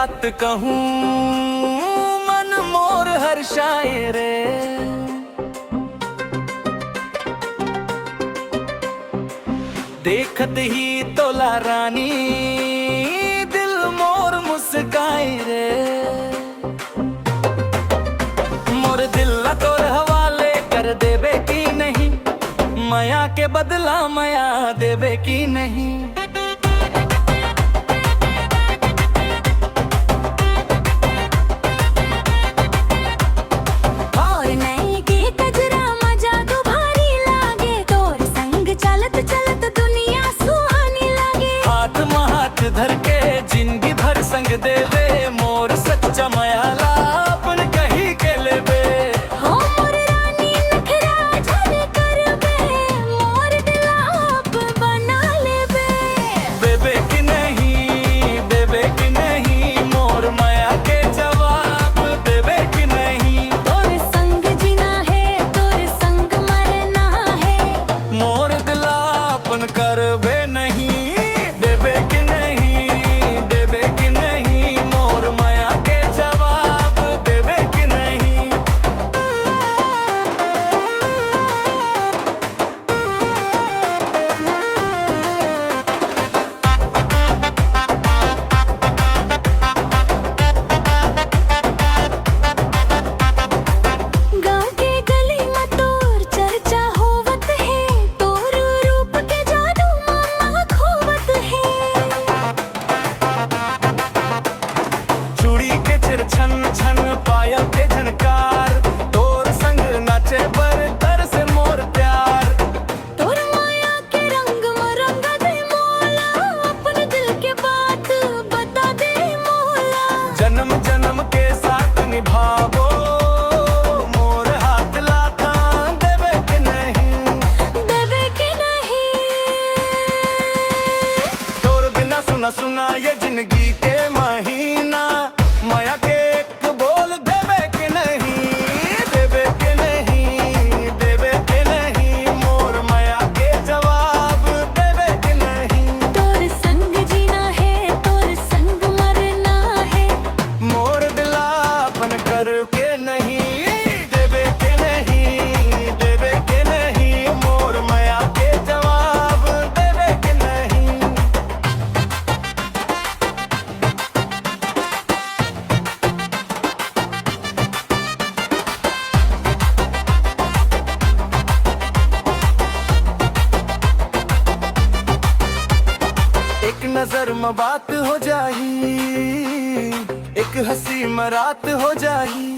बात कहूँ मन मोर हर्षाए रे। देखत ही तोला रानी दिल मोर मुस्काए रे। मोर दिल तोर हवाले कर देवे की नहीं, माया के बदला माया देवे की नहीं। धर के जिंदगी भर संग दे दे मोर सच्चा मयाला अपन कही के ले बे। हो मोर रानी नखरा झर कर बे, मोर दिला आप बना ले बे। बेबे की नहीं, बेबे की नहीं, मोर माया के जवाब देबे की नहीं। तोर संग जीना है, तोर संग मरना है, मोर दिला अपन कर बे नहीं। बेबे की छन छन पायल के झनकार, तोर संग नाचे पर तर से मोर प्यार। तोर माया के रंग में रंग दे मोला, अपने दिल के बात बता दे मोला। जन्म जन्म के साथ निभावो मोर हाथ लाता देवे के नहीं, देवे के नहीं। तोर बिना सुना सुना ये जिंदगी के महीना, माया के बोल देवे के नहीं। देवे के नहीं, देवे के नहीं, मोर माया के जवाब देवे के नहीं। तोर संग जीना है, तोर संग मरना है, मोर दिला अपन कर के नहीं। देवे के नहीं, देवे के नहीं, मोर माया के जवाब देवे के नहीं। एक नजर में बात हो जाही, एक हंसी में रात हो जाही।